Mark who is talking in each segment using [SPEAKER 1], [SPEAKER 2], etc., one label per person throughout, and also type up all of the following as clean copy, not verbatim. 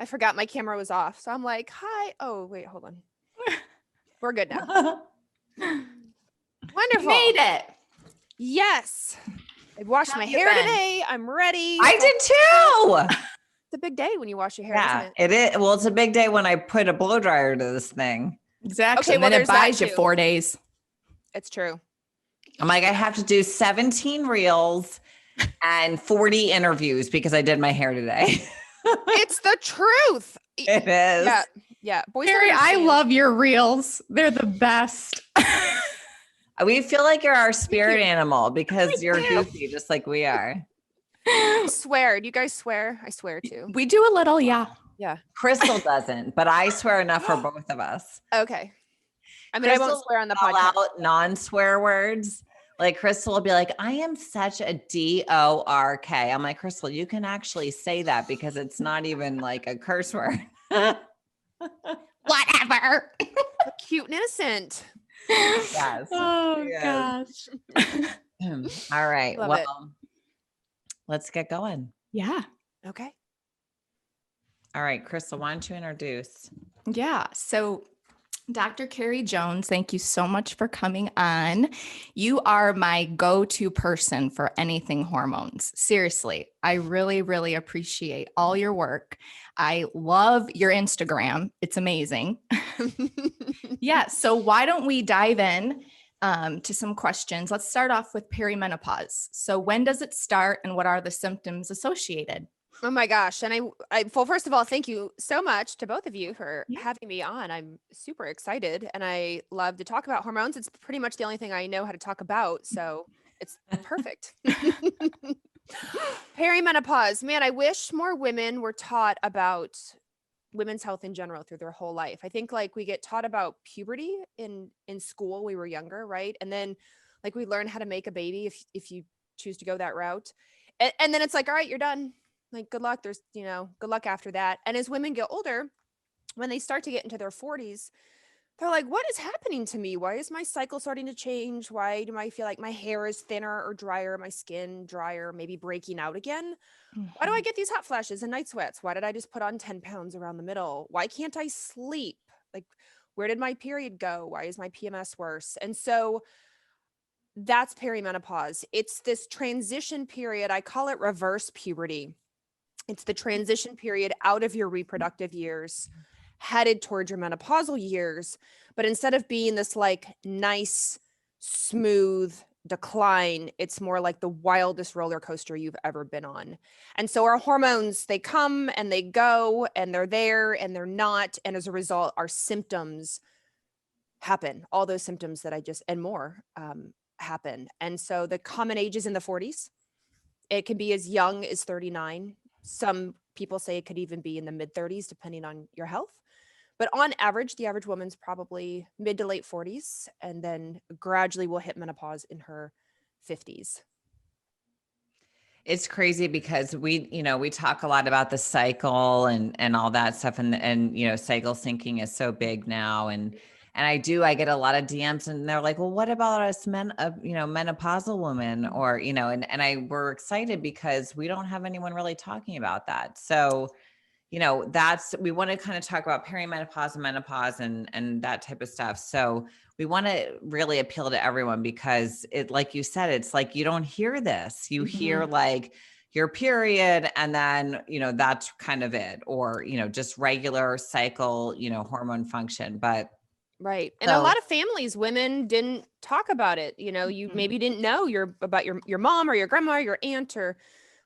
[SPEAKER 1] I forgot my camera was off. So I'm like, hi. Oh, wait, hold on. We're good now. Wonderful.
[SPEAKER 2] You made it.
[SPEAKER 1] Yes. I washed my hair today. I'm ready.
[SPEAKER 2] I did too.
[SPEAKER 1] It's a big day when you wash your hair,
[SPEAKER 2] Yeah,
[SPEAKER 1] isn't it?
[SPEAKER 2] it is. Well, it's a big day when I put a blow dryer to this thing.
[SPEAKER 3] Exactly.
[SPEAKER 1] Okay,
[SPEAKER 3] And
[SPEAKER 1] well,
[SPEAKER 3] then it
[SPEAKER 1] there's that
[SPEAKER 3] buys you
[SPEAKER 1] too.
[SPEAKER 3] 4 days.
[SPEAKER 1] It's true.
[SPEAKER 2] I'm like, I have to do 17 reels and 40 interviews because I did my hair today.
[SPEAKER 1] It's the truth.
[SPEAKER 2] It is.
[SPEAKER 1] Yeah. Yeah. Boys
[SPEAKER 3] Carrie,
[SPEAKER 1] don't
[SPEAKER 3] I
[SPEAKER 1] understand.
[SPEAKER 3] love your reels. They're the best.
[SPEAKER 2] We feel like you're our spirit animal because
[SPEAKER 3] We
[SPEAKER 2] you're
[SPEAKER 3] do.
[SPEAKER 2] goofy, just like we are.
[SPEAKER 1] I swear. Do you guys swear? I swear too.
[SPEAKER 3] We do a little, yeah.
[SPEAKER 1] Yeah.
[SPEAKER 2] Krystal doesn't, but I swear enough for both of us.
[SPEAKER 1] Okay. I mean, I won't
[SPEAKER 2] Krystal
[SPEAKER 1] swear on the
[SPEAKER 2] call
[SPEAKER 1] podcast.
[SPEAKER 2] out non-swear words. Like Krystal will be like, I am such a DORK. I'm like, Krystal, you can actually say that because it's not even like a curse word.
[SPEAKER 3] Whatever.
[SPEAKER 1] Cute and innocent.
[SPEAKER 2] Yes.
[SPEAKER 3] Oh,
[SPEAKER 2] Yes.
[SPEAKER 3] gosh.
[SPEAKER 2] All right.
[SPEAKER 1] Love
[SPEAKER 2] well,
[SPEAKER 1] it.
[SPEAKER 2] let's get going.
[SPEAKER 3] Yeah.
[SPEAKER 1] Okay.
[SPEAKER 2] All right, Krystal, why don't you introduce?
[SPEAKER 3] Yeah. So, Dr. Carrie Jones, thank you so much for coming on. You are my go-to person for anything hormones. Seriously, I really, really appreciate all your work. I love your Instagram. It's amazing. Yeah. So why don't we dive in to some questions? Let's start off with perimenopause. So when does it start and what are the symptoms associated?
[SPEAKER 1] Oh my gosh. And well, first of all, thank you so much to both of you for
[SPEAKER 3] Yeah.
[SPEAKER 1] having me on. I'm super excited and I love to talk about hormones. It's pretty much the only thing I know how to talk about. So it's perfect. Perimenopause. Man, I wish more women were taught about women's health in general through their whole life. I think like we get taught about puberty in school when we were younger, right? And then like we learn how to make a baby if you choose to go that route. And then it's like, all right, you're done. Like, good luck. There's, good luck after that. And as women get older, when they start to get into their 40s, they're like, what is happening to me? Why is my cycle starting to change? Why do I feel like my hair is thinner or drier, my skin drier, maybe breaking out again? Why do I get these hot flashes and night sweats? Why did I just put on 10 pounds around the middle? Why can't I sleep? Like, where did my period go? Why is my PMS worse? And so that's perimenopause. It's this transition period. I call it reverse puberty. It's the transition period out of your reproductive years, headed towards your menopausal years. But instead of being this like nice, smooth decline, it's more like the wildest roller coaster you've ever been on. And so our hormones, they come and they go and they're there and they're not. And as a result, our symptoms happen. All those symptoms that I just, and more happen. And so the common age is in the 40s. It can be as young as 39. Some people say it could even be in the mid 30s, depending on your health. But on average, the average woman's probably mid to late 40s, and then gradually will hit menopause in her 50s.
[SPEAKER 2] It's crazy because we talk a lot about the cycle and all that stuff. And cycle syncing is so big now. And I get a lot of DMs and they're like, well, what about us menopausal women or, we're excited because we don't have anyone really talking about that. So, we want to kind of talk about perimenopause and menopause and that type of stuff. So we want to really appeal to everyone because it, like you said, it's like, you don't hear this, you hear like your period and then, that's kind of it, or, just regular cycle, hormone function, but
[SPEAKER 1] right. And a lot of families, women didn't talk about it. You maybe didn't know about your mom or your grandma or your aunt or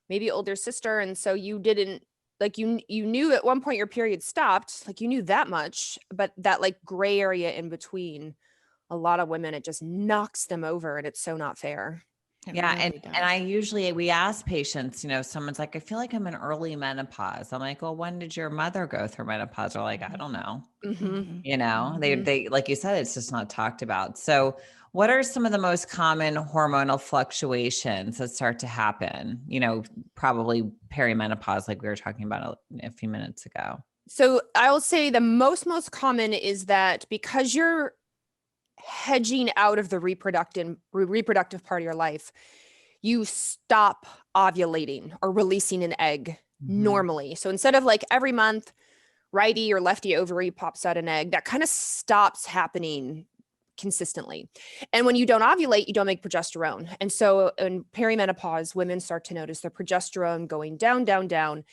[SPEAKER 1] maybe older sister. And so you didn't, like, you knew at one point your period stopped, like you knew that much, but that like gray area in between, a lot of women, it just knocks them over and it's so not fair.
[SPEAKER 3] Really
[SPEAKER 2] and we ask patients, someone's like, I feel like I'm in early menopause. I'm like, well, when did your mother go through menopause? They're like, I don't know. They, like you said, it's just not talked about. So what are some of the most common hormonal fluctuations that start to happen? Probably perimenopause, like we were talking about a few minutes ago.
[SPEAKER 1] So I will say the most common is that because you're hedging out of the reproductive part of your life, you stop ovulating or releasing an egg normally. So instead of like every month righty or lefty ovary pops out an egg, that kind of stops happening consistently. And when you don't ovulate, you don't make progesterone. And so in perimenopause, women start to notice their progesterone going down, down, down,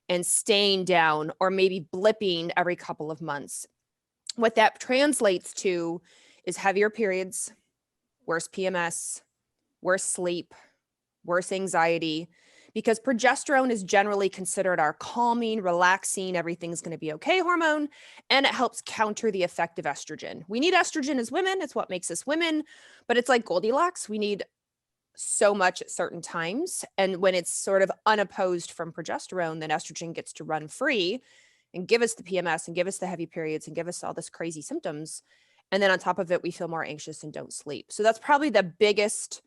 [SPEAKER 1] and staying down, or maybe blipping every couple of months. What that translates to is heavier periods, worse PMS, worse sleep, worse anxiety, because progesterone is generally considered our calming, relaxing, everything's going to be okay hormone, and it helps counter the effect of estrogen. We need estrogen as women. It's what makes us women, but it's like Goldilocks. We need so much at certain times. And when it's sort of unopposed from progesterone, then estrogen gets to run free and give us the PMS and give us the heavy periods and give us all this crazy symptoms. And then on top of it, we feel more anxious and don't sleep. So that's probably the biggest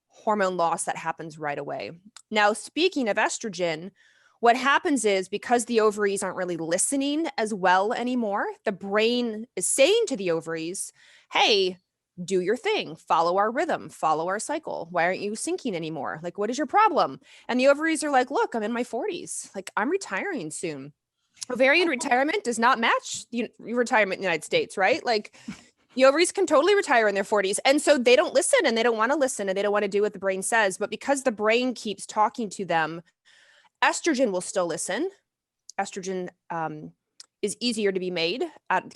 [SPEAKER 1] hormone loss that happens right away. Now, speaking of estrogen, what happens is because the ovaries aren't really listening as well anymore, the brain is saying to the ovaries, hey, do your thing, follow our rhythm, follow our cycle. Why aren't you syncing anymore? Like, what is your problem? And the ovaries are like, look, I'm in my 40s. Like, I'm retiring soon. Ovarian retirement does not match the retirement in the United States, right? Like, the ovaries can totally retire in their 40s. And so they don't listen and they don't want to listen and they don't want to do what the brain says. But because the brain keeps talking to them, estrogen will still listen. Estrogen is easier to be made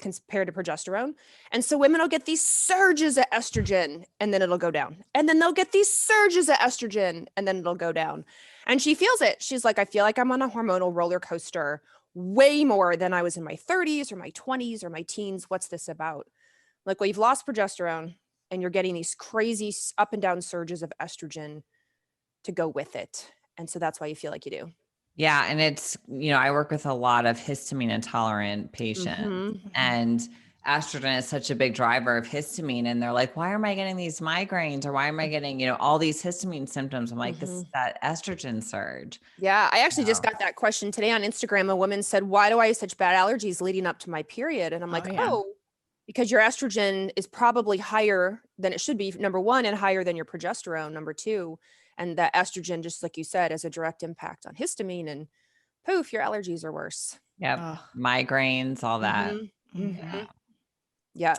[SPEAKER 1] compared to progesterone. And so women will get these surges of estrogen and then it'll go down. And then they'll get these surges of estrogen and then it'll go down. And she feels it. She's like, I feel like I'm on a hormonal roller coaster way more than I was in my 30s or my 20s or my teens. What's this about? Like, well, you've lost progesterone and you're getting these crazy up and down surges of estrogen to go with it. And so that's why you feel like you do.
[SPEAKER 2] Yeah. And it's, I work with a lot of histamine intolerant patients and estrogen is such a big driver of histamine. And they're like, why am I getting these migraines or why am I getting, all these histamine symptoms? I'm like, this is that estrogen surge.
[SPEAKER 1] Yeah. I actually just got that question today on Instagram. A woman said, why do I have such bad allergies leading up to my period? And I'm like, because your estrogen is probably higher than it should be, number one, and higher than your progesterone, number two. And that estrogen, just like you said, has a direct impact on histamine and poof, your allergies are worse.
[SPEAKER 2] Yep. Migraines, all that.
[SPEAKER 1] Yeah.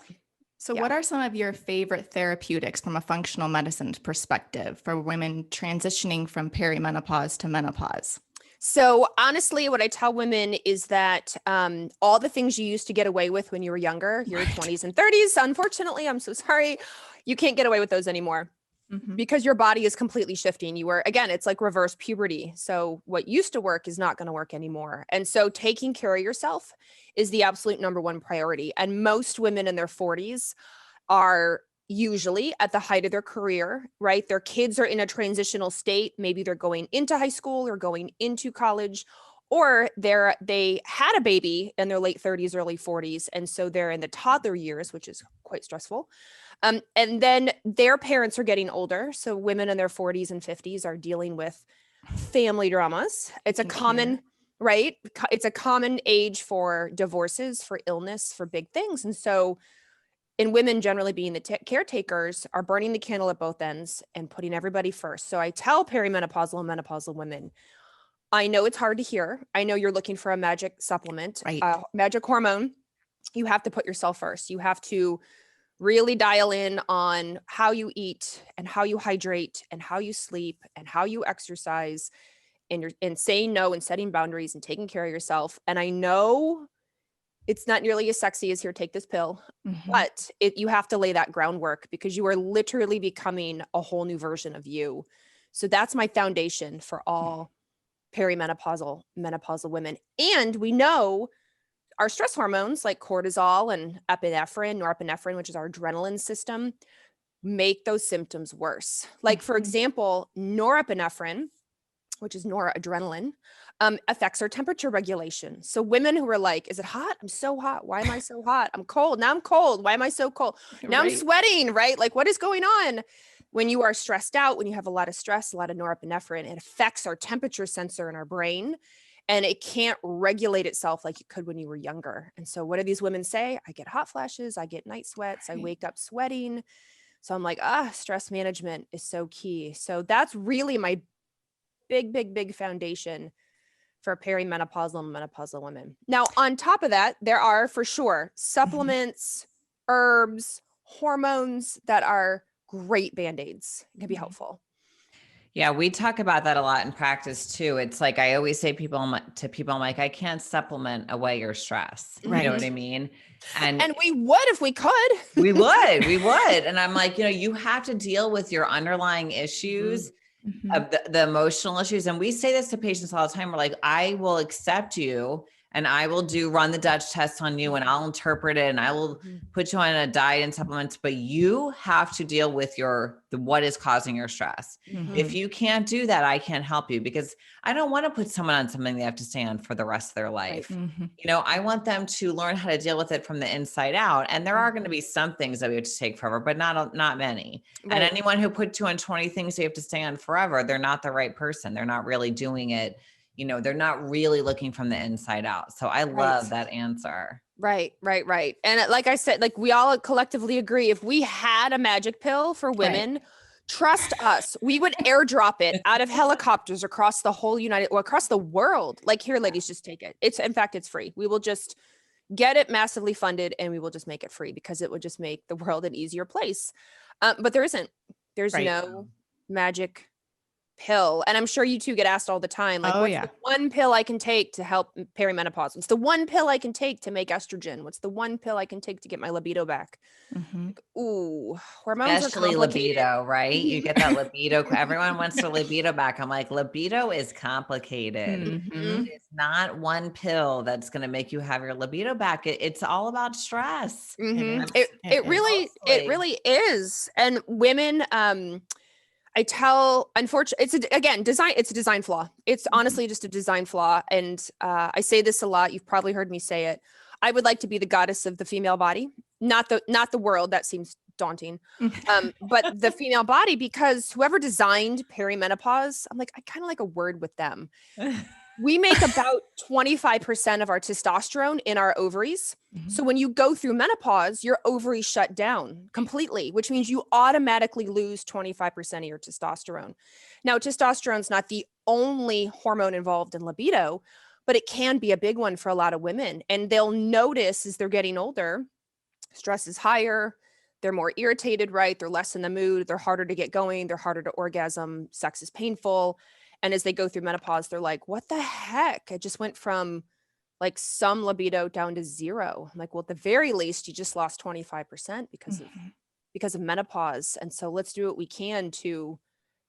[SPEAKER 3] So what are some of your favorite therapeutics from a functional medicine perspective for women transitioning from perimenopause to menopause?
[SPEAKER 1] So honestly, what I tell women is that all the things you used to get away with when you were younger, your 20s and 30s, unfortunately, I'm so sorry, you can't get away with those anymore because your body is completely shifting. Again, it's like reverse puberty. So what used to work is not going to work anymore. And so taking care of yourself is the absolute number one priority. And most women in their 40s are usually at the height of their career, right? Their kids are in a transitional state. Maybe they're going into high school or going into college, or they had a baby in their late 30s, early 40s. And so they're in the toddler years, which is quite stressful. And then their parents are getting older. So women in their 40s and 50s are dealing with family dramas. It's a common, right? It's a common age for divorces, for illness, for big things. And so and women generally being the caretakers are burning the candle at both ends and putting everybody first. So I tell perimenopausal and menopausal women, I know it's hard to hear. I know you're looking for a magic supplement, magic hormone. You have to put yourself first. You have to really dial in on how you eat and how you hydrate and how you sleep and how you exercise and saying no and setting boundaries and taking care of yourself. And I know it's not nearly as sexy as here, take this pill, but you have to lay that groundwork because you are literally becoming a whole new version of you. So that's my foundation for all perimenopausal, menopausal women. And we know our stress hormones like cortisol and norepinephrine, which is our adrenaline system, make those symptoms worse. Like, for example, norepinephrine, which is noradrenaline, affects our temperature regulation. So women who are like, is it hot? I'm so hot. Why am I so hot? I'm cold. Now I'm cold. Why am I so cold? Now I'm sweating, right? Like, what is going on? When you are stressed out, when you have a lot of stress, a lot of norepinephrine, it affects our temperature sensor in our brain and it can't regulate itself like it could when you were younger. And so what do these women say? I get hot flashes. I get night sweats. I wake up sweating. So I'm like, stress management is so key. So that's really my big foundation for perimenopausal and menopausal women. Now, on top of that, there are for sure supplements, herbs, hormones that are great band-aids. It can be helpful.
[SPEAKER 2] Yeah, we talk about that a lot in practice too. It's like I always say to people, I'm like, I can't supplement away your stress. You know what I mean?
[SPEAKER 1] And we would if we could.
[SPEAKER 2] we would. And I'm like, you have to deal with your underlying issues of the emotional issues. And we say this to patients all the time. We're like, I will accept you and I will run the Dutch test on you and I'll interpret it and I will put you on a diet and supplements, but you have to deal with what is causing your stress. If you can't do that, I can't help you because I don't want to put someone on something they have to stay on for the rest of their life. Right. I want them to learn how to deal with it from the inside out. And there are going to be some things that we have to take forever, but not many. Right. And anyone who puts you on 20 things you have to stay on forever, they're not the right person. They're not really doing it. They're not really looking from the inside out. So I love that answer.
[SPEAKER 1] Right. And like I said, like we all collectively agree, if we had a magic pill for women, trust us, we would airdrop it out of helicopters across the whole across the world. Like, here, ladies, just take it. In fact, it's free. We will just get it massively funded and we will just make it free because it would just make the world an easier place. But there's no magic pill. And I'm sure you two get asked all the time, like, what's the one pill I can take to help perimenopause? What's the one pill I can take to make estrogen? What's the one pill I can take to get my libido back? Like, ooh, hormones
[SPEAKER 2] especially
[SPEAKER 1] are complicated.
[SPEAKER 2] Libido, right? You get that libido. Everyone wants their libido back. I'm like, libido is complicated. It's not one pill that's going to make you have your libido back. It's all about stress.
[SPEAKER 1] It really is. And women, unfortunately, it's a design flaw. It's honestly just a design flaw. And I say this a lot. You've probably heard me say it. I would like to be the goddess of the female body, not the world. That seems daunting. But the female body, because whoever designed perimenopause, I'm like, I kind of like a word with them. We make about 25% of our testosterone in our ovaries. So when you go through menopause, your ovaries shut down completely, which means you automatically lose 25% of your testosterone. Now, testosterone is not the only hormone involved in libido, but it can be a big one for a lot of women. And they'll notice as they're getting older, stress is higher. They're more irritated, right? They're less in the mood. They're harder to get going. They're harder to orgasm. Sex is painful. And as they go through menopause, they're like, what the heck? I just went from like some libido down to zero. I'm like, well, at the very least, you just lost 25% because of menopause. And so let's do what we can to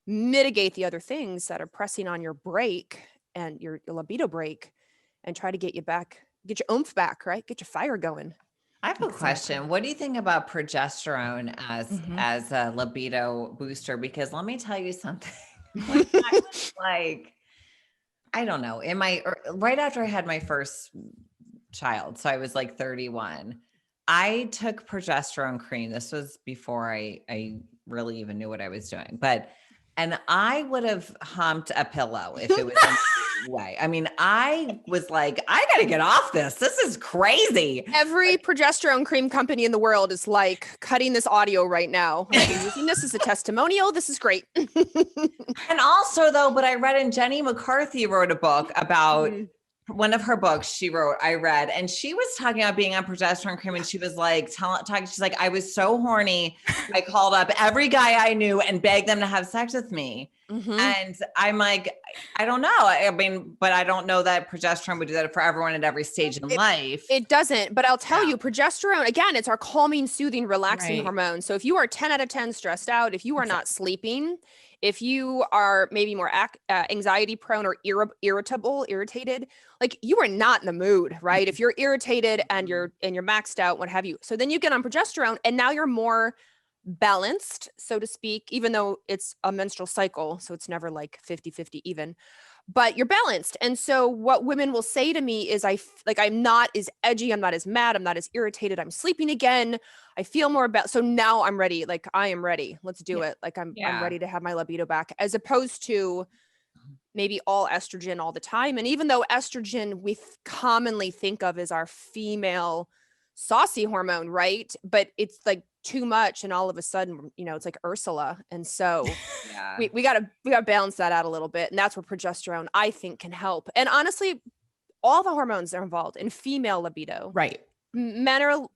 [SPEAKER 1] mitigate the other things that are pressing on your brake and your libido brake and try to get you back, get your oomph back, right? Get your fire going.
[SPEAKER 2] I have a question. What do you think about progesterone as a libido booster? Because let me tell you something. When I was like, I don't know, right after I had my first child, so I was like 31, I took progesterone cream. This was before I really even knew what I was doing, and I would have humped a pillow if it was any way. I mean, I was like, I got to get off this. This is crazy.
[SPEAKER 1] Every progesterone cream company in the world is like cutting this audio right now. Like, using this as a testimonial. This is great.
[SPEAKER 2] And also though, but I read in Jenny McCarthy wrote a book about one of her books I read, and she was talking about being on progesterone cream. And she was like, she's like, I was so horny. I called up every guy I knew and begged them to have sex with me. And I'm like, I don't know. I mean, but I don't know that progesterone would do that for everyone at every stage in life.
[SPEAKER 1] It doesn't, but I'll tell you, progesterone, again, it's our calming, soothing, relaxing hormone. So if you are 10 out of 10 stressed out, if you are not sleeping, if you are maybe more anxiety prone or irritated, like you are not in the mood, right? If you're irritated and you're maxed out, what have you. So then you get on progesterone and now you're more balanced, so to speak, even though it's a menstrual cycle. So it's never like 50-50 even, but you're balanced. And so what women will say to me is I'm not as edgy. I'm not as mad. I'm not as irritated. I'm sleeping again. I feel more about, so now I'm ready. Like I am ready. Let's do it. Like I'm ready to have my libido back, as opposed to maybe all estrogen all the time. And even though estrogen we commonly think of as our female saucy hormone, right? But it's like too much, and all of a sudden, it's like Ursula. And so
[SPEAKER 2] Yeah.
[SPEAKER 1] we gotta balance that out a little bit. And that's where progesterone, I think, can help. And honestly, all the hormones are involved in female libido.
[SPEAKER 3] Right.
[SPEAKER 1] Men are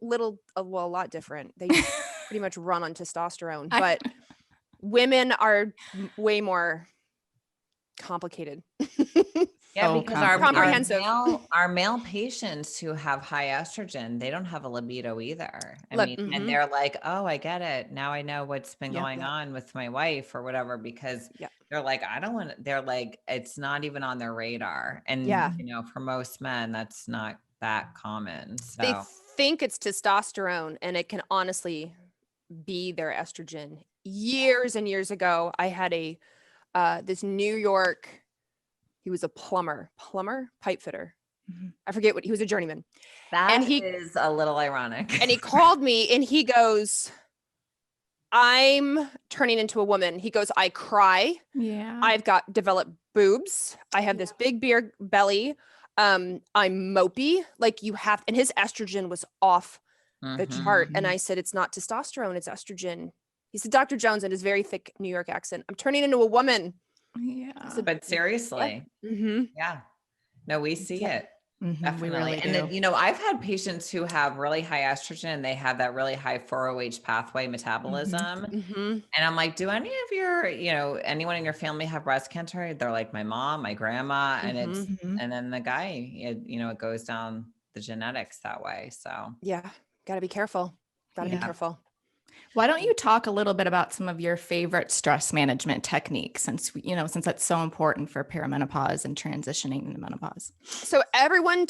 [SPEAKER 1] a lot different. They pretty much run on testosterone, but women are way more complicated.
[SPEAKER 2] Yeah,
[SPEAKER 3] So
[SPEAKER 2] because our
[SPEAKER 1] comprehensive.
[SPEAKER 2] our male patients who have high estrogen, they don't have a libido either. And they're like, oh, I get it. Now I know what's been going on with my wife or whatever, because they're like, I don't want, they're like, it's not even on their radar. And, for most men, that's not that common. So
[SPEAKER 1] they think it's testosterone, and it can honestly be their estrogen. Years and years ago, I had this New York, he was a plumber, pipe fitter. I forget he was a journeyman.
[SPEAKER 2] That is a little ironic.
[SPEAKER 1] And he called me and he goes, I'm turning into a woman. He goes, I cry.
[SPEAKER 3] Yeah.
[SPEAKER 1] I've got developed boobs. I have this big beer belly. I'm mopey. Like and his estrogen was off the chart. And I said, it's not testosterone, it's estrogen. He said, Dr. Jones, in his very thick New York accent, I'm turning into a woman.
[SPEAKER 3] Yeah.
[SPEAKER 2] But seriously. Yeah. No, we see it. Definitely.
[SPEAKER 3] We really
[SPEAKER 2] and then, I've had patients who have really high estrogen and they have that really high 4-OH pathway metabolism. And I'm like, do any of your, anyone in your family have breast cancer? They're like, my mom, my grandma, and it's, and then the guy, it goes down the genetics that way. So
[SPEAKER 1] yeah, gotta be careful. Be careful.
[SPEAKER 3] Why don't you talk a little bit about some of your favorite stress management techniques, since that's so important for perimenopause and transitioning into menopause?
[SPEAKER 1] So everyone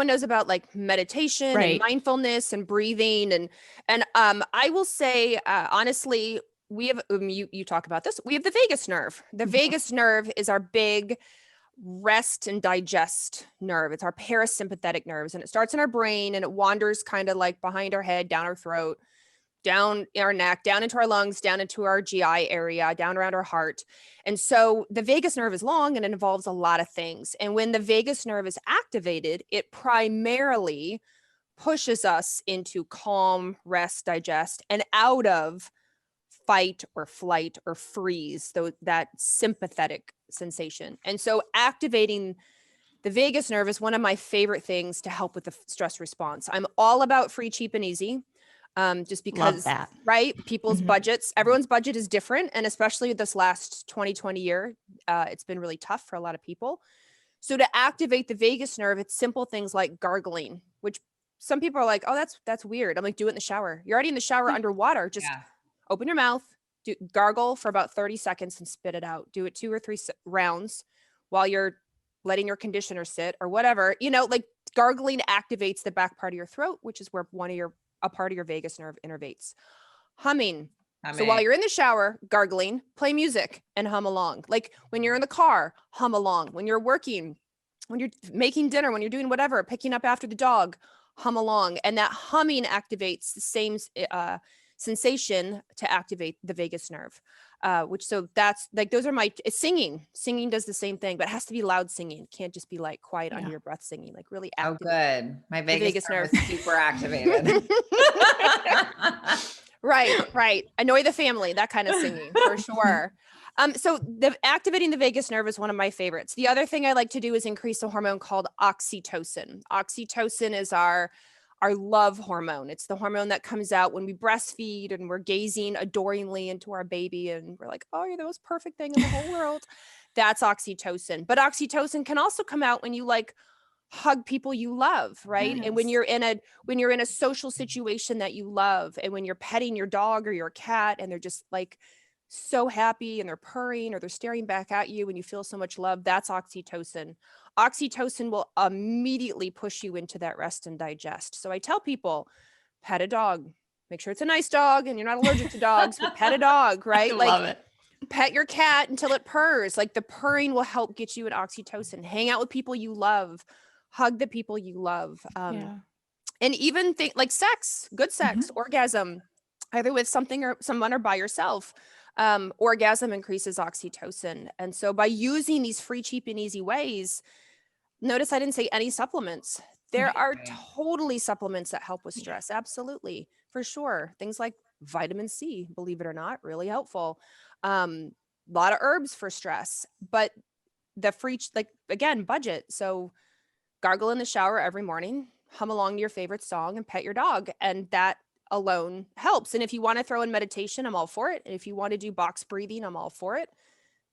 [SPEAKER 1] knows about like meditation and mindfulness and breathing. And I will say, honestly, we have, you talk about this, we have the vagus nerve. The vagus nerve is our big rest and digest nerve. It's our parasympathetic nerves, and it starts in our brain and it wanders kind of like behind our head, down our throat, down our neck, down into our lungs, down into our GI area, down around our heart. And so the vagus nerve is long and it involves a lot of things. And when the vagus nerve is activated, it primarily pushes us into calm, rest, digest, and out of fight or flight or freeze, that sympathetic sensation. And so activating the vagus nerve is one of my favorite things to help with the stress response. I'm all about free, cheap, and easy. Just because, right? People's budgets, everyone's budget is different. And especially this last 2020 year, it's been really tough for a lot of people. So to activate the vagus nerve, it's simple things like gargling, which some people are like, oh, that's weird. I'm like, do it in the shower. You're already in the shower underwater. Just open your mouth, gargle for about 30 seconds and spit it out. Do it 2 or 3 rounds while you're letting your conditioner sit or whatever, like gargling activates the back part of your throat, which is where a part of your vagus nerve innervates. Humming. So while you're in the shower, gargling, play music and hum along. Like when you're in the car, hum along. When you're working, when you're making dinner, when you're doing whatever, picking up after the dog, hum along. And that humming activates the same sensation to activate the vagus nerve. So that's like, those are singing. Singing does the same thing, but it has to be loud singing. It can't just be like quiet under your breath singing, like really activate.
[SPEAKER 2] Oh, good. My vagus nerve is super activated.
[SPEAKER 1] Right. Annoy the family, that kind of singing for sure. So activating the vagus nerve is one of my favorites. The other thing I like to do is increase a hormone called oxytocin. Oxytocin is our love hormone. It's the hormone that comes out when we breastfeed and we're gazing adoringly into our baby and we're like, oh, you're the most perfect thing in the whole world. That's oxytocin. But oxytocin can also come out when you like hug people you love, right?
[SPEAKER 3] Yes.
[SPEAKER 1] And when you're in a social situation that you love, and when you're petting your dog or your cat and they're just like so happy and they're purring or they're staring back at you and you feel so much love, that's oxytocin. Oxytocin will immediately push you into that rest and digest. So I tell people, pet a dog, make sure it's a nice dog and you're not allergic to dogs, but pet a dog, right?
[SPEAKER 3] I love it.
[SPEAKER 1] Pet your cat until it purrs. Like the purring will help get you an oxytocin. Hang out with people you love, hug the people you love. And even like sex, good sex, orgasm, either with something or someone or by yourself. Orgasm increases oxytocin. And so by using these free, cheap, and easy ways, notice I didn't say any supplements. There are
[SPEAKER 2] Right.
[SPEAKER 1] totally supplements that help with stress. Absolutely. For sure. Things like vitamin C, believe it or not, really helpful. A lot of herbs for stress, but the free, like again, budget. So gargle in the shower every morning, hum along to your favorite song and pet your dog. And that alone helps. And if you want to throw in meditation, I'm all for it. And if you want to do box breathing, I'm all for it.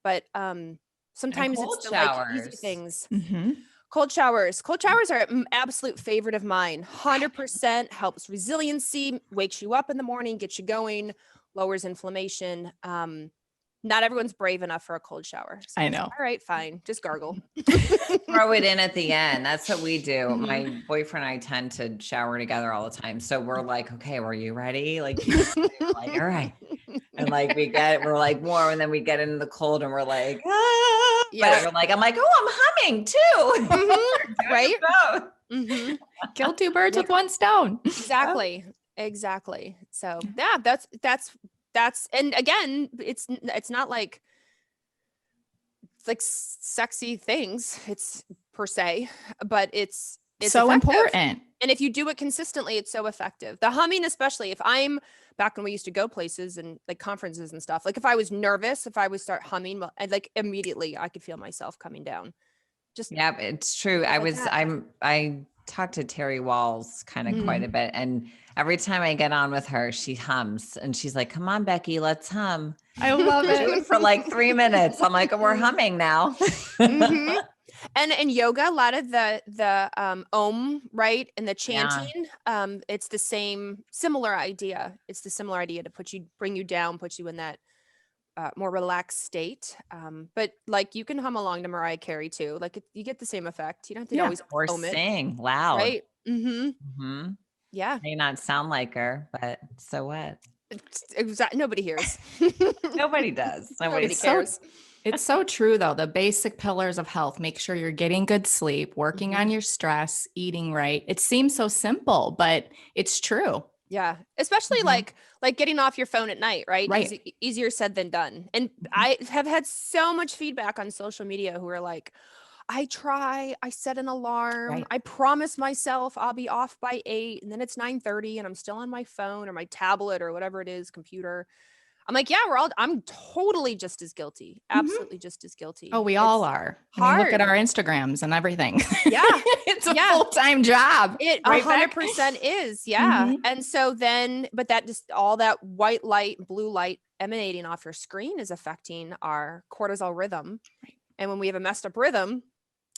[SPEAKER 1] But
[SPEAKER 2] And
[SPEAKER 1] sometimes it's
[SPEAKER 2] cold
[SPEAKER 1] the like easy
[SPEAKER 2] showers.
[SPEAKER 1] things.
[SPEAKER 3] Mhm.
[SPEAKER 1] Cold showers. Cold showers are an absolute favorite of mine. 100% helps resiliency, wakes you up in the morning, gets you going, lowers inflammation. Not everyone's brave enough for a cold shower. So
[SPEAKER 3] I
[SPEAKER 1] I'm like,
[SPEAKER 3] know.
[SPEAKER 1] all right, fine. Just gargle.
[SPEAKER 2] Throw it in at the end. That's what we do.
[SPEAKER 1] Mhm.
[SPEAKER 2] My boyfriend and I tend to shower together all the time. So we're like, okay, were you ready? Like, we're like, all right. And like we're like warm, and then we get into the cold and we're like, ah.
[SPEAKER 1] Yeah.
[SPEAKER 2] But we're like, I'm like, oh, I'm humming too.
[SPEAKER 1] Mhm.
[SPEAKER 2] Doing
[SPEAKER 1] Right?
[SPEAKER 2] both.
[SPEAKER 1] Mhm.
[SPEAKER 3] Kill two birds
[SPEAKER 1] Yep.
[SPEAKER 3] with one stone.
[SPEAKER 1] Exactly. Exactly. So yeah, that's and again, it's not like sexy things, it's per se, but it's
[SPEAKER 3] So
[SPEAKER 1] effective.
[SPEAKER 3] important.
[SPEAKER 1] And if you do it consistently, it's so effective. The humming, especially if I'm back when we used to go places and like conferences and stuff, like if I was nervous, if I would start humming, well, and like immediately I could feel myself coming down. Just
[SPEAKER 2] Yeah, it's true.
[SPEAKER 1] stuff like that.
[SPEAKER 2] I talked to Terry Walls kind of quite
[SPEAKER 1] Mhm.
[SPEAKER 2] a bit. And every time I get on with her, she hums and she's like, come on, Becky, let's hum.
[SPEAKER 3] I love
[SPEAKER 2] Do it for like 3 minutes. I'm like, oh, we're humming now.
[SPEAKER 1] Mhm. And yoga, a lot of the om, right, and the
[SPEAKER 2] Yeah.
[SPEAKER 1] chanting, it's the similar idea. It's the similar idea to bring you down, put you in that more relaxed state. But like you can hum along to Mariah Carey too. Like you get the same effect. You don't have to
[SPEAKER 3] Yeah.
[SPEAKER 1] always
[SPEAKER 2] Or
[SPEAKER 1] ohm it,
[SPEAKER 2] sing loud.
[SPEAKER 1] right? Mm-hmm.
[SPEAKER 2] Hmm.
[SPEAKER 1] Yeah.
[SPEAKER 2] May not sound like her, but so what?
[SPEAKER 1] Nobody hears.
[SPEAKER 2] Nobody does.
[SPEAKER 1] Nobody
[SPEAKER 3] It's so
[SPEAKER 1] cares.
[SPEAKER 3] It's so true though. The basic pillars of health, make sure you're getting good sleep, working on
[SPEAKER 1] Mhm.
[SPEAKER 3] your stress, eating right. It seems so simple, but it's true.
[SPEAKER 1] Yeah, especially
[SPEAKER 3] Mhm.
[SPEAKER 1] like getting off your phone at night, right?
[SPEAKER 3] Right.
[SPEAKER 1] Easier said than done. And
[SPEAKER 3] Mhm.
[SPEAKER 1] I have had so much feedback on social media who are like, I set an alarm,
[SPEAKER 3] Right.
[SPEAKER 1] I promise myself I'll be off by 8, and then it's 9:30 and I'm still on my phone or my tablet or whatever it is, computer. I'm like, yeah, I'm totally just as guilty.
[SPEAKER 3] Mhm.
[SPEAKER 1] Absolutely just as guilty.
[SPEAKER 3] Oh, we all
[SPEAKER 1] It's
[SPEAKER 3] are. I mean, look at
[SPEAKER 1] hard.
[SPEAKER 3] our Instagrams and everything.
[SPEAKER 1] Yeah.
[SPEAKER 3] It's a
[SPEAKER 1] Yeah.
[SPEAKER 3] full-time job.
[SPEAKER 1] It
[SPEAKER 3] Right, Beck?
[SPEAKER 1] 100% is. Yeah.
[SPEAKER 3] Mhm.
[SPEAKER 1] And so then, but that just all that white light, blue light emanating off your screen is affecting our cortisol rhythm.
[SPEAKER 3] Right.
[SPEAKER 1] And when we have a messed up rhythm,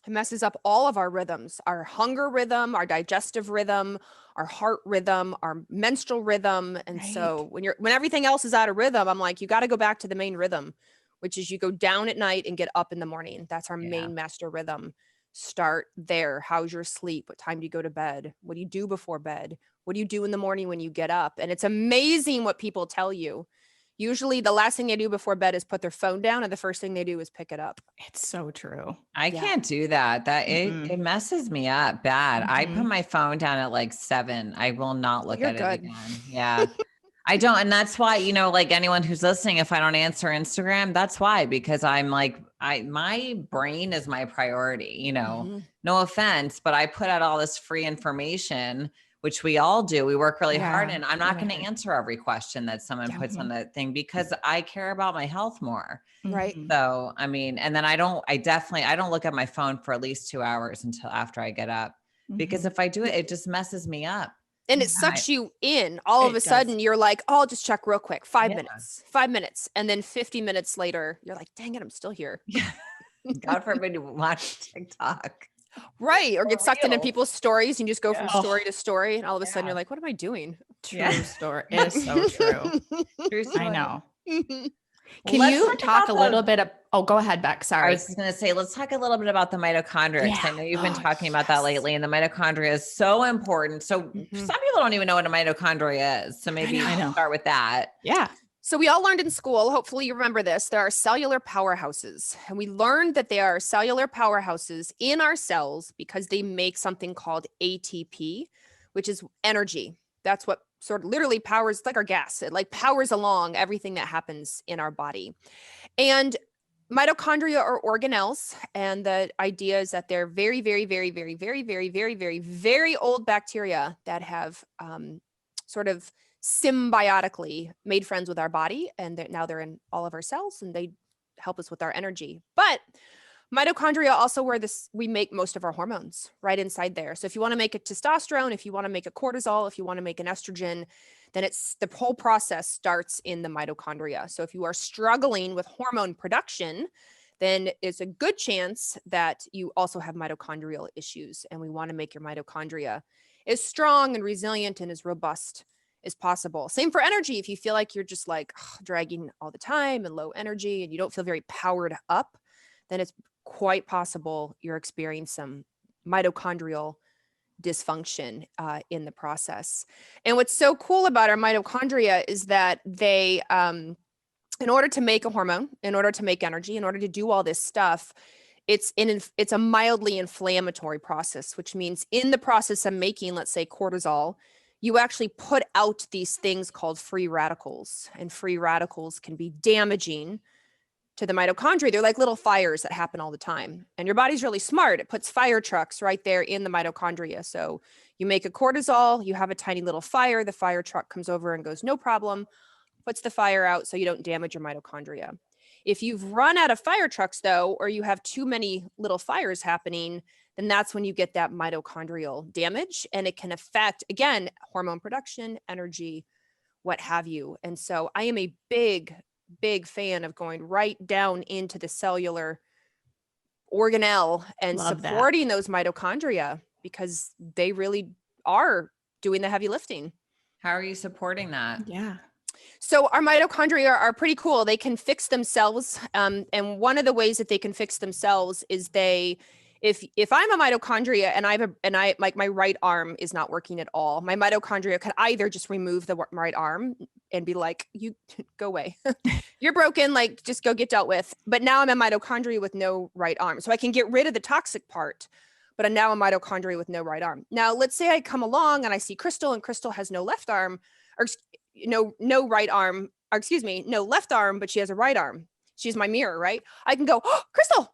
[SPEAKER 1] it messes up all of our rhythms, our hunger rhythm, our digestive rhythm, our heart rhythm, our menstrual rhythm. And
[SPEAKER 3] Right.
[SPEAKER 1] so when everything else is out of rhythm, I'm like, you got to go back to the main rhythm, which is you go down at night and get up in the morning. That's our
[SPEAKER 2] Yeah.
[SPEAKER 1] main master rhythm. Start there. How's your sleep? What time do you go to bed? What do you do before bed? What do you do in the morning when you get up? And it's amazing what people tell you. Usually the last thing they do before bed is put their phone down, and the first thing they do is pick it up.
[SPEAKER 3] It's so true.
[SPEAKER 2] I
[SPEAKER 1] Yeah.
[SPEAKER 2] can't do that.
[SPEAKER 3] Mm-mm.
[SPEAKER 2] It messes me up bad. I put
[SPEAKER 3] Mhm.
[SPEAKER 2] my phone down at like 7. I will not look
[SPEAKER 1] You're
[SPEAKER 2] at
[SPEAKER 1] good.
[SPEAKER 2] it again. Yeah. I don't. And that's why, like anyone who's listening, if I don't answer Instagram, that's why, because I'm like, my brain is my priority,
[SPEAKER 1] Mhm.
[SPEAKER 2] no offense, but I put out all this free information, which we all do. We work really hard,
[SPEAKER 3] Yeah,
[SPEAKER 2] and I'm not
[SPEAKER 3] really
[SPEAKER 2] going to
[SPEAKER 3] hard.
[SPEAKER 2] answer every question that someone
[SPEAKER 1] Yeah.
[SPEAKER 2] puts on that thing because I care about my health more.
[SPEAKER 1] Right.
[SPEAKER 3] Mhm.
[SPEAKER 2] So, I mean, and then I don't look at my phone for at least 2 hours until after I get up, because
[SPEAKER 3] Mhm.
[SPEAKER 2] if I do it, it just messes me up.
[SPEAKER 1] And it sucks you in. All of
[SPEAKER 3] It
[SPEAKER 1] a
[SPEAKER 3] does.
[SPEAKER 1] sudden, you're like, oh, I'll just check real quick. 5
[SPEAKER 2] Yeah.
[SPEAKER 1] minutes, 5 minutes. And then 50 minutes later, you're like, dang it, I'm still here.
[SPEAKER 2] God forbid you watch TikTok.
[SPEAKER 1] Right. Or get sucked into
[SPEAKER 2] Reels.
[SPEAKER 1] people's stories and you just go from
[SPEAKER 2] Yeah.
[SPEAKER 1] story to story. And all of a sudden,
[SPEAKER 2] Yeah.
[SPEAKER 1] you're like, what am I doing?
[SPEAKER 3] True
[SPEAKER 2] Yeah.
[SPEAKER 3] story. It's so true.
[SPEAKER 2] True
[SPEAKER 3] I
[SPEAKER 2] story.
[SPEAKER 3] know.
[SPEAKER 1] Mhm.
[SPEAKER 3] Can
[SPEAKER 2] Let's
[SPEAKER 3] you talk
[SPEAKER 2] about
[SPEAKER 3] a little
[SPEAKER 2] the-
[SPEAKER 3] bit of, oh, go ahead, Beck.
[SPEAKER 2] I
[SPEAKER 3] Sorry.
[SPEAKER 2] was just going to say, let's talk a little bit about the mitochondria, because I
[SPEAKER 3] Yeah.
[SPEAKER 2] know you've been
[SPEAKER 3] Oh,
[SPEAKER 2] talking about that
[SPEAKER 3] yes.
[SPEAKER 2] lately, and the mitochondria is so important. So
[SPEAKER 1] Mhm.
[SPEAKER 2] some people don't even know what a mitochondria is. So maybe
[SPEAKER 3] I know.
[SPEAKER 2] start with that.
[SPEAKER 3] Yeah.
[SPEAKER 1] So we all learned in school, hopefully you remember this, there are cellular powerhouses. And we learned that there are cellular powerhouses in our cells because they make something called ATP, which is energy. That's what sort of literally powers, like our gas. It like powers along everything that happens in our body. And Mitochondria are organelles, and the idea is that they're very, very, very, very, very, very, very, very, very old bacteria that have sort of symbiotically made friends with our body, and now they're in all of our cells, and they help us with our energy. But mitochondria also where we make most of our hormones right inside there. So if you want to make a testosterone, if you want to make a cortisol, if you want to make an estrogen, then the whole process starts in the mitochondria. So if you are struggling with hormone production, then it's a good chance that you also have mitochondrial issues. And we want to make your mitochondria as strong and resilient and as robust as possible. Same for energy. If you feel like you're just like dragging all the time and low energy and you don't feel very powered up, then it's quite possible you're experiencing some mitochondrial dysfunction in the process. And what's so cool about our mitochondria is that they, in order to make a hormone, in order to make energy, in order to do all this stuff, it's a mildly inflammatory process, which means in the process of making, let's say, cortisol, you actually put out these things called free radicals, and free radicals can be damaging to the mitochondria. They're like little fires that happen all the time. And your body's really smart. It puts fire trucks right there in the mitochondria. So you make a cortisol, you have a tiny little fire, the fire truck comes over and goes, no problem, puts the fire out so you don't damage your mitochondria. If you've run out of fire trucks though, or you have too many little fires happening, then that's when you get that mitochondrial damage, and it can affect, again, hormone production, energy, what have you. And so I am a big fan of going right down into the cellular organelle and supporting those mitochondria, because they really are doing the heavy lifting.
[SPEAKER 2] How are you supporting that?
[SPEAKER 3] Yeah.
[SPEAKER 1] So our mitochondria are pretty cool. They can fix themselves. And one of the ways that they can fix themselves is if I'm a mitochondria and I like my right arm is not working at all, my mitochondria could either just remove the right arm and be like, you go away. You're broken, like just go get dealt with. But now I'm a mitochondria with no right arm. So I can get rid of the toxic part, but I'm now a mitochondria with no right arm. Now, let's say I come along and I see Krystal, and Krystal has no left arm, or no right arm, or no left arm, but she has a right arm. She's my mirror, right? I can go, oh, Krystal,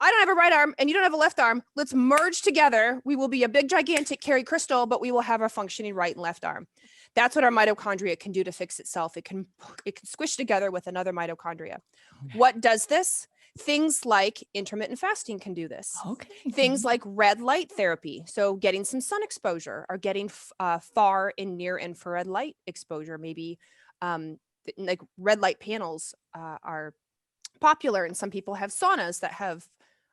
[SPEAKER 1] I don't have a right arm and you don't have a left arm. Let's merge together. We will be a big, gigantic Carrie Krystal, but we will have a functioning right and left arm. That's what our mitochondria can do to fix itself. It can squish together with another mitochondria. What does this? Things like intermittent fasting can do this.
[SPEAKER 3] Okay.
[SPEAKER 1] Things like red light therapy. So getting some sun exposure, or getting far and near infrared light exposure. Maybe like red light panels are popular, and some people have saunas that have,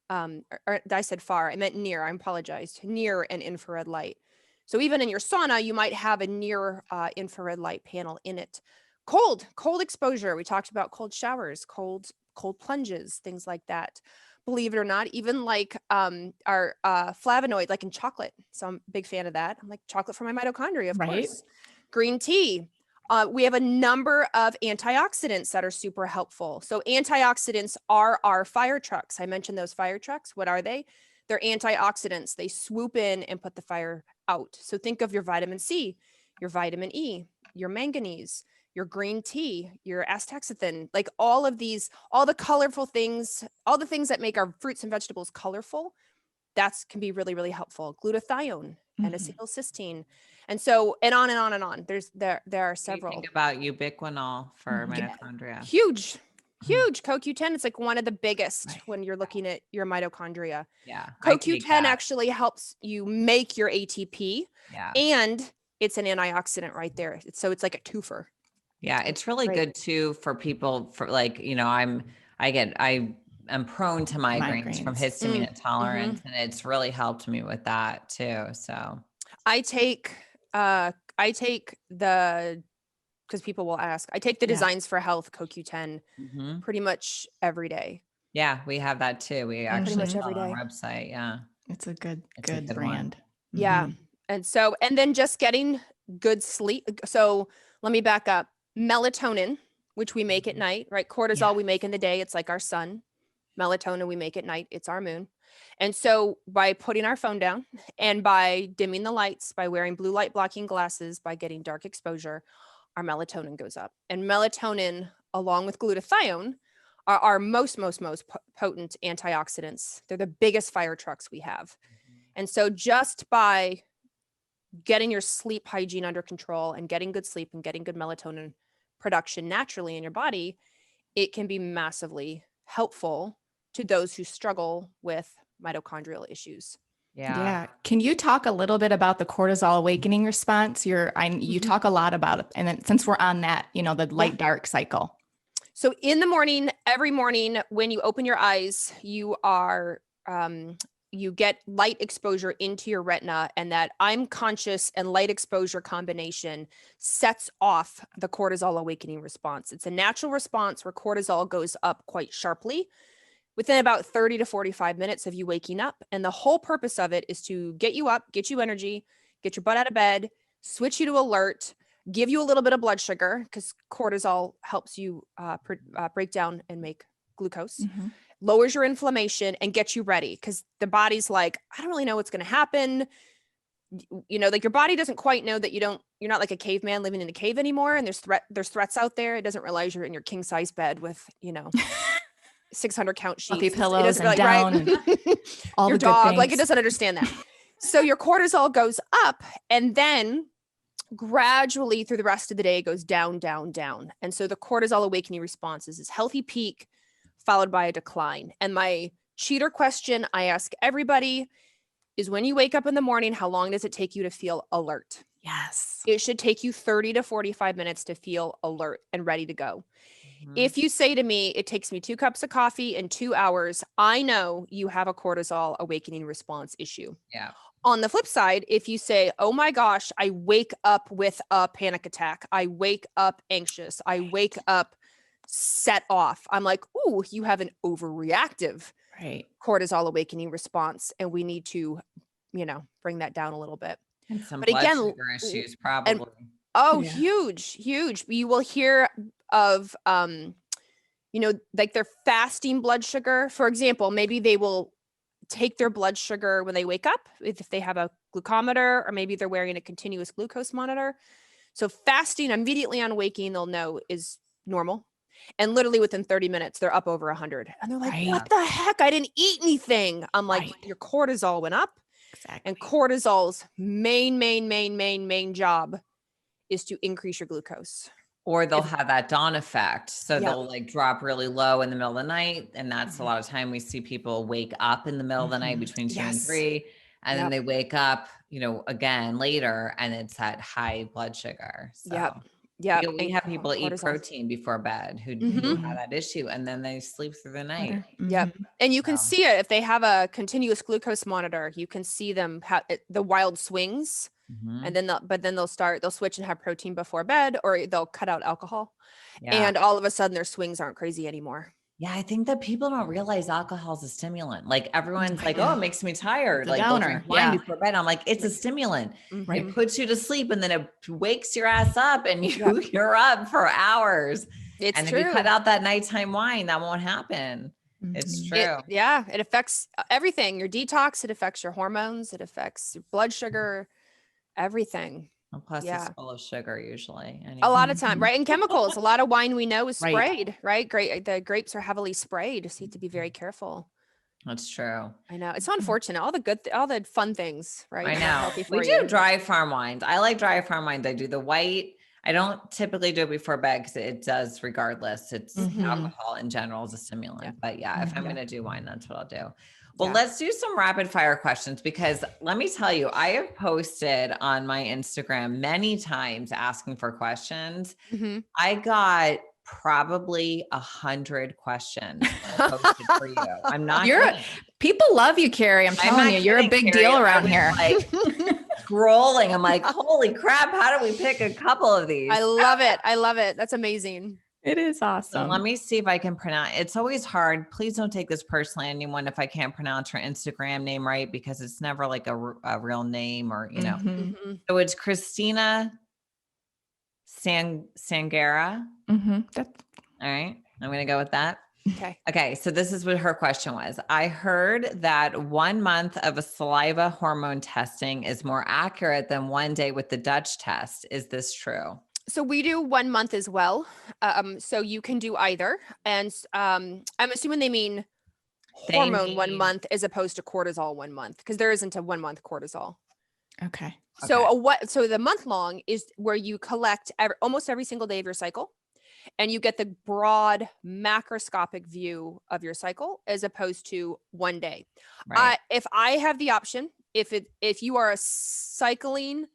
[SPEAKER 1] or I said far, I meant near, I apologize, near and infrared light. So even in your sauna, you might have a near infrared light panel in it. Cold exposure. We talked about cold showers, cold plunges, things like that. Believe it or not, even like our flavonoid, like in chocolate. So I'm a big fan of that. I'm like, chocolate for my mitochondria, of course. Green tea. We have a number of antioxidants that are super helpful. So antioxidants are our fire trucks. I mentioned those fire trucks. What are they? They're antioxidants. They swoop in and put the fire out. So think of your vitamin C, your vitamin E, your manganese, your green tea, your astaxanthin, like all of these, all the colorful things, all the things that make our fruits and vegetables colorful, that can be really, really helpful. Glutathione and acetylcysteine. And so, and on and on and on. There are several.
[SPEAKER 2] Think about ubiquinol for mitochondria.
[SPEAKER 1] Huge CoQ10. It's like one of the biggest when you're looking at your mitochondria.
[SPEAKER 2] Yeah.
[SPEAKER 1] CoQ10 actually helps you make your ATP.
[SPEAKER 2] Yeah.
[SPEAKER 1] And it's an antioxidant right there. So it's like a twofer.
[SPEAKER 2] Yeah. It's really good too for people for like, I am prone to migraines from histamine intolerance, and it's really helped me with that too. So
[SPEAKER 1] I take the, because people will ask, I take the Designs for Health CoQ10 pretty much every day.
[SPEAKER 2] Yeah, we have that too. We actually
[SPEAKER 1] pretty much every day
[SPEAKER 2] on our website. Yeah.
[SPEAKER 3] It's a good brand.
[SPEAKER 1] Yeah. And then just getting good sleep. So let me back up. Melatonin, which we make at night, right? Cortisol we make in the day. It's like our sun. Melatonin we make at night. It's our moon. And so by putting our phone down and by dimming the lights, by wearing blue light blocking glasses, by getting dark exposure, our melatonin goes up. And melatonin, along with glutathione, are most potent antioxidants. They're the biggest fire trucks we have. And so just by getting your sleep hygiene under control and getting good sleep and getting good melatonin production naturally in your body, it can be massively helpful to those who struggle with mitochondrial issues.
[SPEAKER 3] Yeah. Can you talk a little bit about the cortisol awakening response? You talk a lot about it. And then since we're on that, the light dark cycle.
[SPEAKER 1] So in the morning, every morning when you open your eyes, you are, you get light exposure into your retina, and that I'm conscious and light exposure combination sets off the cortisol awakening response. It's a natural response where cortisol goes up quite sharply within about 30 to 45 minutes of you waking up. And the whole purpose of it is to get you up, get you energy, get your butt out of bed, switch you to alert, give you a little bit of blood sugar, because cortisol helps you break down and make glucose, lowers your inflammation, and get you ready. Because the body's like, I don't really know what's going to happen. Like your body doesn't quite know that you're not like a caveman living in a cave anymore. And there's threats out there. It doesn't realize you're in your king size bed with, 600 count sheets,
[SPEAKER 3] fluffy pillows, and
[SPEAKER 1] down,
[SPEAKER 3] right? And all
[SPEAKER 1] your
[SPEAKER 3] the
[SPEAKER 1] dog,
[SPEAKER 3] good
[SPEAKER 1] like it
[SPEAKER 3] things.
[SPEAKER 1] doesn't understand that. So your cortisol goes up, and then gradually through the rest of the day it goes down, down, down. And so the cortisol awakening response is this healthy peak followed by a decline. And my cheater question I ask everybody is, when you wake up in the morning, how long does it take you to feel alert?
[SPEAKER 3] Yes.
[SPEAKER 1] It should take you 30 to 45 minutes to feel alert and ready to go. If you say to me, it takes me 2 cups of coffee in 2 hours, I know you have a cortisol awakening response issue.
[SPEAKER 2] Yeah.
[SPEAKER 1] On the flip side, if you say, oh my gosh, I wake up with a panic attack, I wake up anxious, I wake up set off, I'm like, ooh, you have an overreactive cortisol awakening response. And we need to, bring that down a little bit.
[SPEAKER 2] And some
[SPEAKER 1] But
[SPEAKER 2] blood
[SPEAKER 1] again,
[SPEAKER 2] sugar issues probably.
[SPEAKER 1] Huge. You will hear of, like their fasting blood sugar. For example, maybe they will take their blood sugar when they wake up, if they have a glucometer, or maybe they're wearing a continuous glucose monitor. So fasting immediately on waking, they'll know is normal. And literally within 30 minutes, they're up over 100. And they're like, what the heck? I didn't eat anything. I'm like, your cortisol went up. Exactly. And cortisol's main job is to increase your glucose.
[SPEAKER 2] Or they'll have that dawn effect. So they'll like drop really low in the middle of the night. And that's a lot of time we see people wake up in the middle of the night between 2 and 3. And then they wake up, again later, and it's at high blood sugar. So we have people eat protein before bed who have that issue, and then they sleep through the night.
[SPEAKER 1] Yep. And you can see it if they have a continuous glucose monitor. You can see them have the wild swings. And then they'll switch and have protein before bed, or they'll cut out alcohol. And all of a sudden their swings aren't crazy anymore.
[SPEAKER 2] Yeah, I think that people don't realize alcohol is a stimulant. Like everyone's like, oh, it makes me tired. Like they'll drink wine before bed. I'm like, it's a stimulant. It puts you to sleep, and then it wakes your ass up, and you're up for hours.
[SPEAKER 1] It's
[SPEAKER 2] and
[SPEAKER 1] true.
[SPEAKER 2] if you cut out that nighttime wine, that won't happen. It's true.
[SPEAKER 1] It affects everything. Your detox, it affects your hormones, it affects your blood sugar, everything.
[SPEAKER 2] And plus it's full of sugar usually. Anyway.
[SPEAKER 1] A lot of time, right? And chemicals. A lot of wine we know is sprayed, right? The grapes are heavily sprayed. So you have to be very careful.
[SPEAKER 2] That's true.
[SPEAKER 1] I know. It's so unfortunate. All the fun things, right?
[SPEAKER 2] I know. We do dry farm wines. I like dry farm wines. I do the white. I don't typically do it before bed because it does regardless. It's alcohol in general is a stimulant. But if I'm going to do wine, that's what I'll do. Well, let's do some rapid fire questions, because let me tell you, I have posted on my Instagram many times asking for questions. I got probably 100 questions posted for you. I'm not
[SPEAKER 3] people love you, Carrie. I'm telling you, you're a big deal around here.
[SPEAKER 2] Like, scrolling. I'm like, holy crap. How do we pick a couple of these?
[SPEAKER 1] I love it. That's amazing.
[SPEAKER 3] It is awesome.
[SPEAKER 2] So let me see if I can pronounce. It's always hard. Please don't take this personally, anyone, if I can't pronounce her Instagram name right, because it's never like a real name, or, So it's Christina Sangara.
[SPEAKER 3] All
[SPEAKER 2] right. I'm going to go with that.
[SPEAKER 1] Okay.
[SPEAKER 2] So this is what her question was. I heard that 1 month of a saliva hormone testing is more accurate than 1 day with the Dutch test. Is this true?
[SPEAKER 1] So we do 1 month as well. So you can do either. And I'm assuming they mean
[SPEAKER 2] They
[SPEAKER 1] hormone 1
[SPEAKER 2] mean-
[SPEAKER 1] month as opposed to cortisol 1 month, because there isn't a 1 month cortisol.
[SPEAKER 3] Okay.
[SPEAKER 1] So so the month long is where you collect almost every single day of your cycle, and you get the broad macroscopic view of your cycle as opposed to 1 day.
[SPEAKER 2] Right.
[SPEAKER 1] If I have the option, if you are a cycling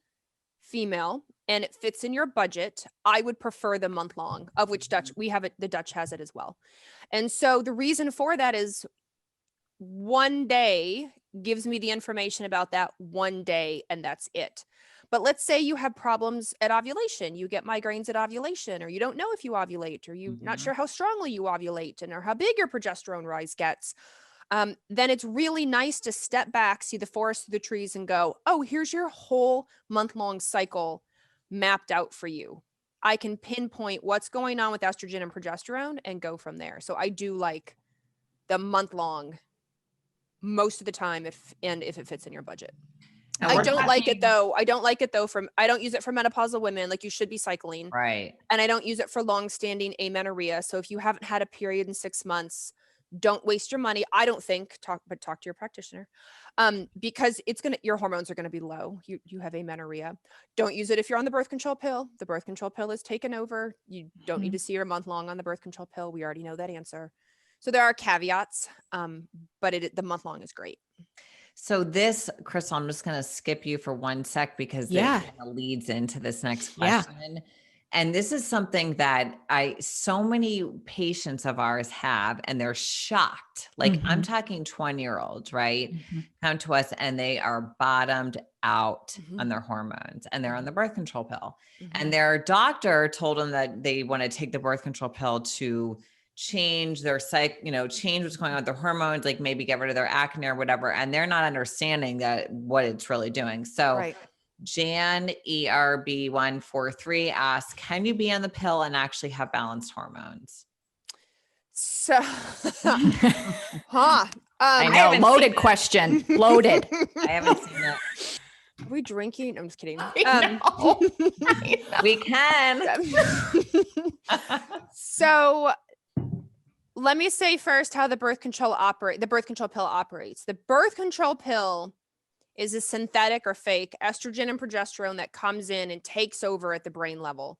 [SPEAKER 1] female and it fits in your budget, I would prefer the month long, of which the Dutch has it as well. And so the reason for that is 1 day gives me the information about that 1 day, and that's it. But let's say you have problems at ovulation, you get migraines at ovulation, or you don't know if you ovulate, or you're not sure how strongly you ovulate or how big your progesterone rise gets. Then it's really nice to step back, see the forest through the trees, and go, oh, here's your whole month-long cycle mapped out for you. I can pinpoint what's going on with estrogen and progesterone and go from there. So I do like the month-long most of the time if it fits in your budget.
[SPEAKER 2] And
[SPEAKER 1] I
[SPEAKER 2] we're
[SPEAKER 1] don't like it
[SPEAKER 2] talking-
[SPEAKER 1] though. I don't use it for menopausal women, like you should be cycling.
[SPEAKER 2] Right.
[SPEAKER 1] And I don't use it for long-standing amenorrhea. So if you haven't had a period in 6 months, don't waste your money. I don't think talk to your practitioner. Because your hormones are going to be low. You have amenorrhea. Don't use it if you're on the birth control pill. The birth control pill is taken over. You don't need to see your month long on the birth control pill. We already know that answer. So there are caveats. But the month long is great.
[SPEAKER 2] So this, Krystal, I'm just going to skip you for 1 sec because it kind of leads into this next question. And this is something that so many patients of ours have, and they're shocked. Like I'm talking 20-year-olds, right? Come to us and they are bottomed out on their hormones and they're on the birth control pill. And their doctor told them that they want to take the birth control pill to change their change what's going on with their hormones, like maybe get rid of their acne or whatever. And they're not understanding what it's really doing. So
[SPEAKER 1] Right.
[SPEAKER 2] Jan ERB143 asks, can you be on the pill and actually have balanced hormones?
[SPEAKER 1] So,
[SPEAKER 3] I know, loaded question, loaded.
[SPEAKER 2] I haven't seen that.
[SPEAKER 1] Are we drinking? I'm just kidding.
[SPEAKER 3] I know.
[SPEAKER 2] We can.
[SPEAKER 1] So let me say first how the birth control pill operates. The birth control pill is a synthetic or fake estrogen and progesterone that comes in and takes over at the brain level.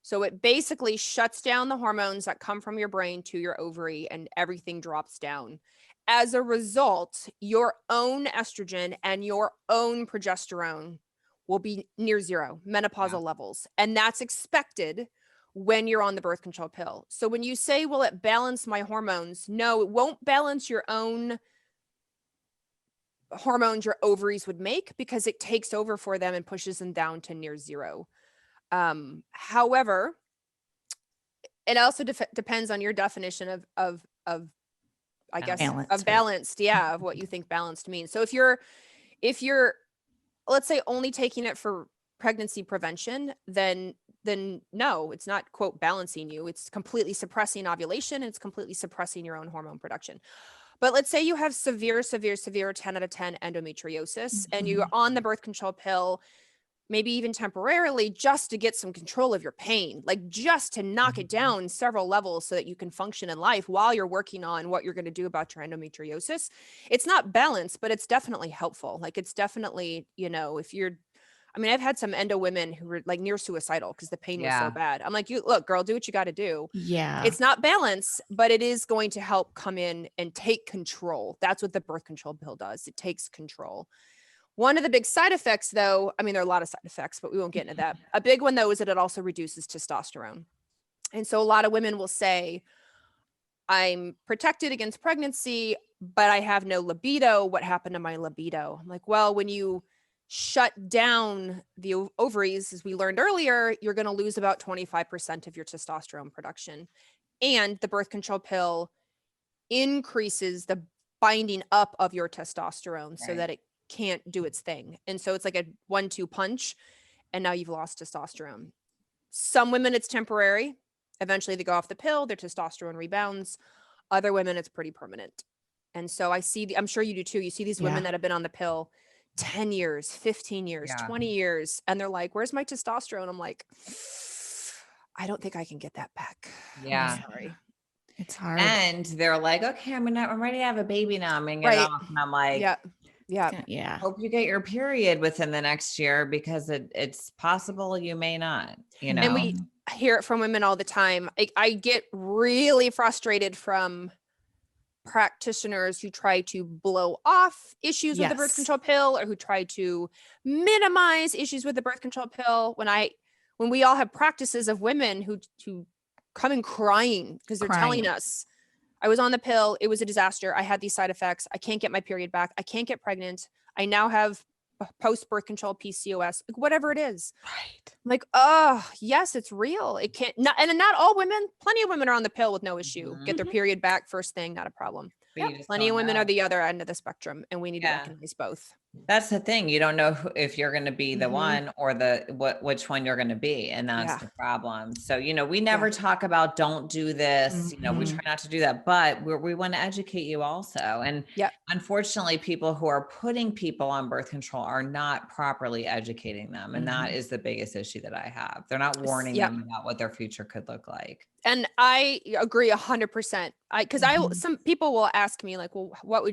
[SPEAKER 1] So it basically shuts down the hormones that come from your brain to your ovary, and everything drops down. As a result, your own estrogen and your own progesterone will be near zero, menopausal levels. And that's expected when you're on the birth control pill. So when you say, will it balance my hormones? No, it won't balance your own hormones your ovaries would make, because it takes over for them and pushes them down to near zero. However, it also depends on your definition of I guess
[SPEAKER 3] Balance,
[SPEAKER 1] of balanced, of what you think balanced means. So if you're let's say only taking it for pregnancy prevention, then no, it's not quote balancing you. It's completely suppressing ovulation, and it's completely suppressing your own hormone production. But let's say you have severe 10 out of 10 endometriosis and you're on the birth control pill, maybe even temporarily, just to get some control of your pain, like just to knock it down several levels so that you can function in life while you're working on what you're going to do about your endometriosis. It's not balanced, but it's definitely helpful. Like it's definitely, I've had some endo women who were like near suicidal because the pain was so bad. I'm like, look, girl, do what you got to do.
[SPEAKER 3] Yeah.
[SPEAKER 1] It's not balanced, but it is going to help come in and take control. That's what the birth control pill does. It takes control. One of the big side effects, though, there are a lot of side effects, but we won't get into that. A big one, though, is that it also reduces testosterone. And so a lot of women will say, I'm protected against pregnancy, but I have no libido. What happened to my libido? I'm like, well, when you shut down the ovaries, as we learned earlier, you're going to lose about 25% of your testosterone production. And the birth control pill increases the binding up of your testosterone so that it can't do its thing. And so it's like a 1-2 punch, and now you've lost testosterone. Some women, it's temporary. Eventually they go off the pill, their testosterone rebounds. Other women, it's pretty permanent. And so I'm sure you do too. You see these women that have been on the pill 10 years, 15 years, 20 years, and they're like, where's my testosterone? I'm like, I don't think I can get that back.
[SPEAKER 2] Yeah.
[SPEAKER 1] I'm sorry.
[SPEAKER 3] It's hard.
[SPEAKER 2] And they're like, okay, I'm ready to have a baby now. I'm gonna get
[SPEAKER 1] Right.
[SPEAKER 2] off. And I'm like,
[SPEAKER 1] Yeah. Yeah.
[SPEAKER 3] Yeah.
[SPEAKER 2] hope you get your period within the next year, because it's possible you may not, you know.
[SPEAKER 1] And we hear it from women all the time. I get really frustrated from practitioners who try to blow off issues with the birth
[SPEAKER 3] Yes.
[SPEAKER 1] control pill, or who try to minimize issues with the birth control pill. When we all have practices of women who come in crying because they're telling us, I was on the pill, it was a disaster, I had these side effects, I can't get my period back, I can't get pregnant, I now have post-birth control PCOS, like whatever it is.
[SPEAKER 3] Right.
[SPEAKER 1] I'm like, oh yes, it's real. It can't not, and not all women, plenty of women are on the pill with no issue, get their period back first thing, not a problem.
[SPEAKER 2] But you just
[SPEAKER 1] Plenty of
[SPEAKER 2] don't
[SPEAKER 1] women
[SPEAKER 2] know.
[SPEAKER 1] are the other end of the spectrum, and we need to recognize both.
[SPEAKER 2] That's the thing. You don't know if you're going to be the one or which one you're going to be. And that's the problem. So, we never talk about don't do this, we try not to do that, but we want to educate you also. And unfortunately, people who are putting people on birth control are not properly educating them. And that is the biggest issue that I have. They're not warning them about what their future could look like.
[SPEAKER 1] And I agree 100%. Some people will ask me like, well,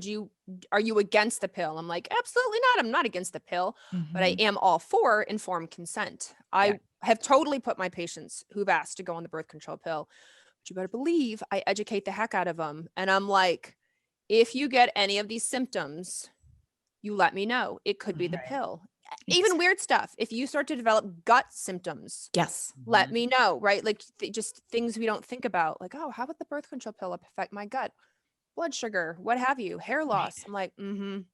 [SPEAKER 1] are you against the pill? I'm like, absolutely not. I'm not against the pill, but I am all for informed consent. I have totally put my patients who've asked to go on the birth control pill, but you better believe I educate the heck out of them. And I'm like, if you get any of these symptoms, you let me know. It could be the pill. Even weird stuff. If you start to develop gut symptoms, let me know, right? Like just things we don't think about, like, oh, how would the birth control pill affect my gut, blood sugar, what have you, hair loss? I'm like,
[SPEAKER 2] And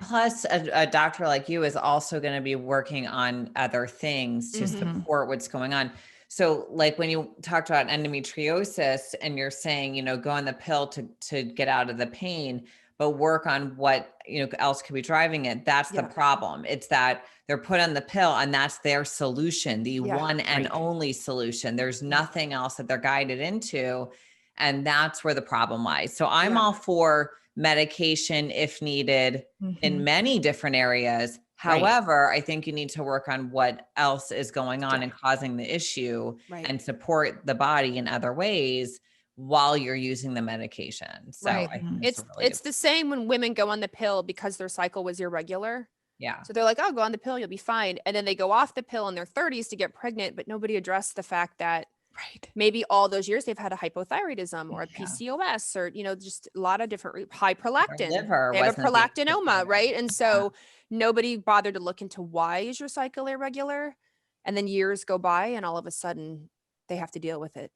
[SPEAKER 2] plus a doctor like you is also going to be working on other things to support what's going on. So like when you talked about endometriosis and you're saying, go on the pill to get out of the pain, but work on what, else could be driving it. That's the problem. It's that they're put on the pill and that's their solution, the one and only solution. There's nothing else that they're guided into. And that's where the problem lies. So I'm all for medication if needed in many different areas. However, I think you need to work on what else is going on and causing the issue and support the body in other ways while you're using the medication. So I think
[SPEAKER 1] it's the same when women go on the pill because their cycle was irregular.
[SPEAKER 2] Yeah.
[SPEAKER 1] So they're like, oh, go on the pill, you'll be fine. And then they go off the pill in their 30s to get pregnant, but nobody addressed the fact that maybe all those years they've had a hypothyroidism or a PCOS or, just a lot of different high prolactin. They have a prolactinoma, right? And so nobody bothered to look into why is your cycle irregular? And then years go by and all of a sudden they have to deal with it.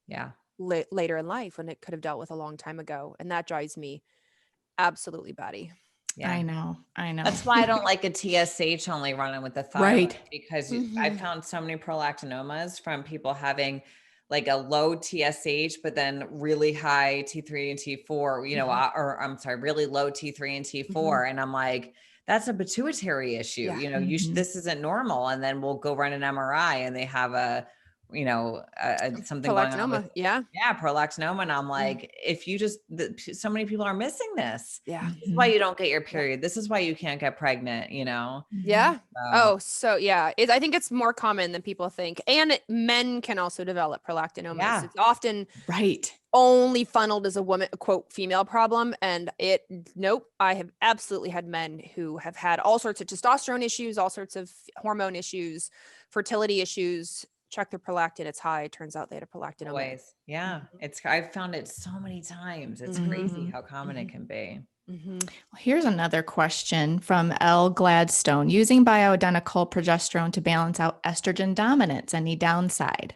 [SPEAKER 2] Yeah.
[SPEAKER 1] Later in life when it could have dealt with a long time ago. And that drives me absolutely batty.
[SPEAKER 2] Yeah.
[SPEAKER 3] I know.
[SPEAKER 2] That's why I don't like a TSH only running with the thyroid because I found so many prolactinomas from people having like a low TSH, but then really high T3 and T4, or I'm sorry, really low T3 and T4. And I'm like, that's a pituitary issue. This isn't normal. And then we'll go run an MRI and they have something going on with prolactinoma. And I'm like, so many people are missing this.
[SPEAKER 1] Yeah.
[SPEAKER 2] This is why you don't get your period. This is why you can't get pregnant,
[SPEAKER 1] Yeah. I think it's more common than people think. And men can also develop prolactinomas. Yeah. It's often only funneled as a woman, quote, female problem. And I have absolutely had men who have had all sorts of testosterone issues, all sorts of hormone issues, fertility issues. Check their prolactin, it's high. Turns out they had a prolactinoma.
[SPEAKER 2] Always. Yeah. I've found it so many times. It's crazy how common it can be.
[SPEAKER 3] Well, here's another question from L. Gladstone. Using bioidentical progesterone to balance out estrogen dominance, any downside?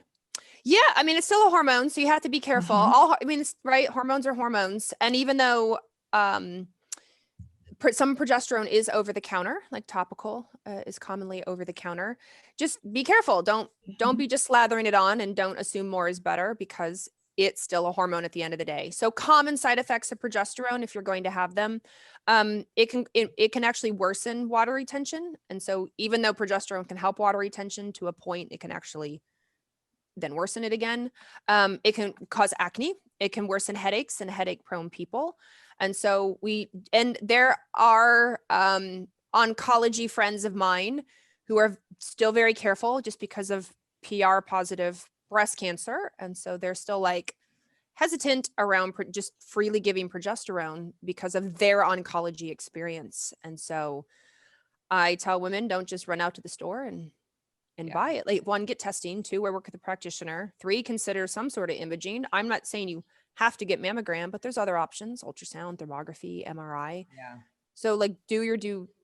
[SPEAKER 1] Yeah. I mean, it's still a hormone, so you have to be careful. Hormones are hormones. And even though, some progesterone is over the counter, like topical is commonly over the counter. Just be careful. Don't be just slathering it on and don't assume more is better because it's still a hormone at the end of the day. So common side effects of progesterone, if you're going to have them, it can actually worsen water retention. And so even though progesterone can help water retention to a point, it can actually then worsen it again. It can cause acne. It can worsen headaches in headache prone people. And so there are oncology friends of mine who are still very careful just because of PR positive breast cancer. And so they're still like hesitant around just freely giving progesterone because of their oncology experience. And so I tell women, don't just run out to the store and buy it. Like, 1, get testing. 2, work with a practitioner. 3, consider some sort of imaging. I'm not saying you have to get mammogram, but there's other options: ultrasound, thermography, MRI.
[SPEAKER 2] Yeah.
[SPEAKER 1] So like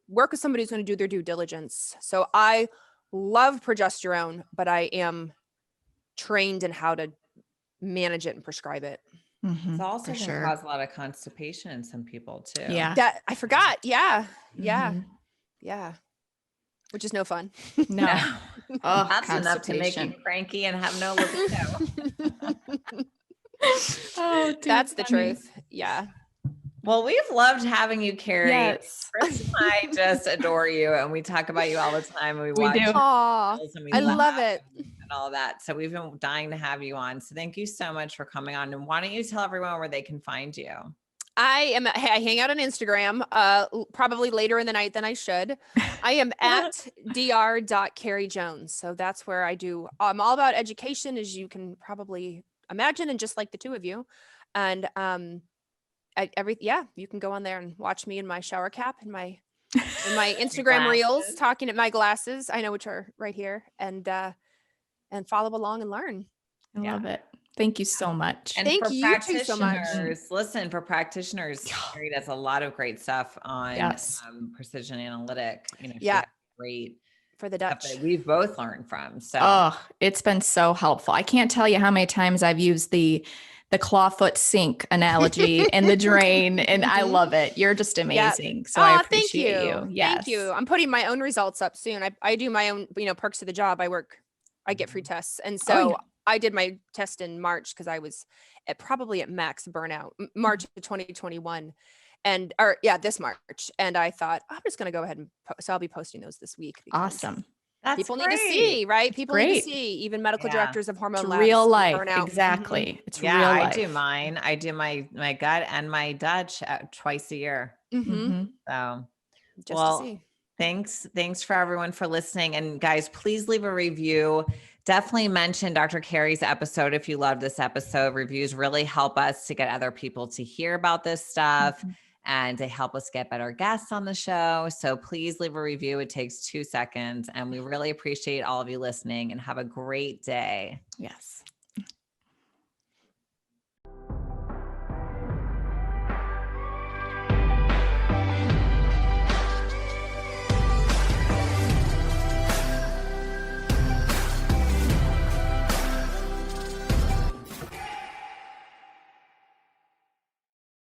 [SPEAKER 1] work with somebody who's going to do their due diligence. So I love progesterone, but I am trained in how to manage it and prescribe it.
[SPEAKER 2] It's also
[SPEAKER 3] for
[SPEAKER 2] can
[SPEAKER 3] sure.
[SPEAKER 2] cause a lot of constipation in some people too.
[SPEAKER 3] Yeah.
[SPEAKER 1] That I forgot. Yeah. Yeah.
[SPEAKER 3] Mhm.
[SPEAKER 1] Yeah. Which is no fun.
[SPEAKER 3] No. Oh,
[SPEAKER 2] That's enough to make you
[SPEAKER 3] constipation.
[SPEAKER 2] cranky and have no libido.
[SPEAKER 3] Oh, too
[SPEAKER 1] That's the
[SPEAKER 3] funny.
[SPEAKER 1] truth. Yeah.
[SPEAKER 2] Well, we've loved having you, Carrie.
[SPEAKER 3] Yes.
[SPEAKER 2] Chris and I just adore you, and we talk about you all the time. And we
[SPEAKER 3] We
[SPEAKER 2] watch
[SPEAKER 3] do.
[SPEAKER 2] your
[SPEAKER 1] Aw,
[SPEAKER 2] reels and we
[SPEAKER 1] I
[SPEAKER 2] laugh
[SPEAKER 1] love it.
[SPEAKER 2] and all that. So we've been dying to have you on. So thank you so much for coming on. And why don't you tell everyone where they can find you?
[SPEAKER 1] I hang out on Instagram, probably later in the night than I should. I am at dr.carriejones. So that's where I'm all about education, as you can probably imagine, and just like the two of you. And you can go on there and watch me in my shower cap and my Instagram reels,
[SPEAKER 2] glasses.
[SPEAKER 1] talking at my glasses. I know, which are right here, and follow along and learn.
[SPEAKER 3] I love it. Thank you so much.
[SPEAKER 2] And
[SPEAKER 1] Thank
[SPEAKER 2] for
[SPEAKER 1] you too so much.
[SPEAKER 2] listen, for practitioners, Carrie does a lot of great stuff on
[SPEAKER 3] Yes.
[SPEAKER 2] precision analytic. You know, she
[SPEAKER 1] Yeah.
[SPEAKER 2] has great
[SPEAKER 1] For the
[SPEAKER 2] stuff
[SPEAKER 1] Dutch.
[SPEAKER 2] that we've both learned from. So
[SPEAKER 3] Oh, it's been so helpful. I can't tell you how many times I've used the clawfoot sink analogy and the drain, and I
[SPEAKER 1] Mhm.
[SPEAKER 3] love it. You're just amazing. So
[SPEAKER 1] Aw,
[SPEAKER 3] I
[SPEAKER 1] thank
[SPEAKER 3] appreciate
[SPEAKER 1] you.
[SPEAKER 3] you. Yes.
[SPEAKER 1] Thank you. I'm putting my own results up soon. I do my own, perks of the job. I get free tests. And so
[SPEAKER 3] yeah.
[SPEAKER 1] I did my test in March because I was probably at max burnout, March of 2021. This March. And I thought, I'm just going to go ahead and so I'll be posting those this week. because
[SPEAKER 3] Awesome.
[SPEAKER 2] that's
[SPEAKER 1] People
[SPEAKER 2] great.
[SPEAKER 1] need to see, right? People need
[SPEAKER 3] great.
[SPEAKER 1] to see, even medical
[SPEAKER 2] Yeah.
[SPEAKER 1] directors of hormone
[SPEAKER 3] It's
[SPEAKER 1] labs.
[SPEAKER 3] real life.
[SPEAKER 1] burn out.
[SPEAKER 3] Exactly. It's
[SPEAKER 2] Yeah,
[SPEAKER 3] real
[SPEAKER 2] I
[SPEAKER 3] life.
[SPEAKER 2] do mine. I do my gut and my Dutch twice a year.
[SPEAKER 3] Mhm.
[SPEAKER 2] So
[SPEAKER 1] Just to see.
[SPEAKER 2] Thanks for everyone for listening. And guys, please leave a review. Definitely mention Dr. Carrie's episode if you love this episode. Reviews really help us to get other people to hear about this stuff and to help us get better guests on the show. So please leave a review. It takes 2 seconds. And we really appreciate all of you listening, and have a great day.
[SPEAKER 3] Yes.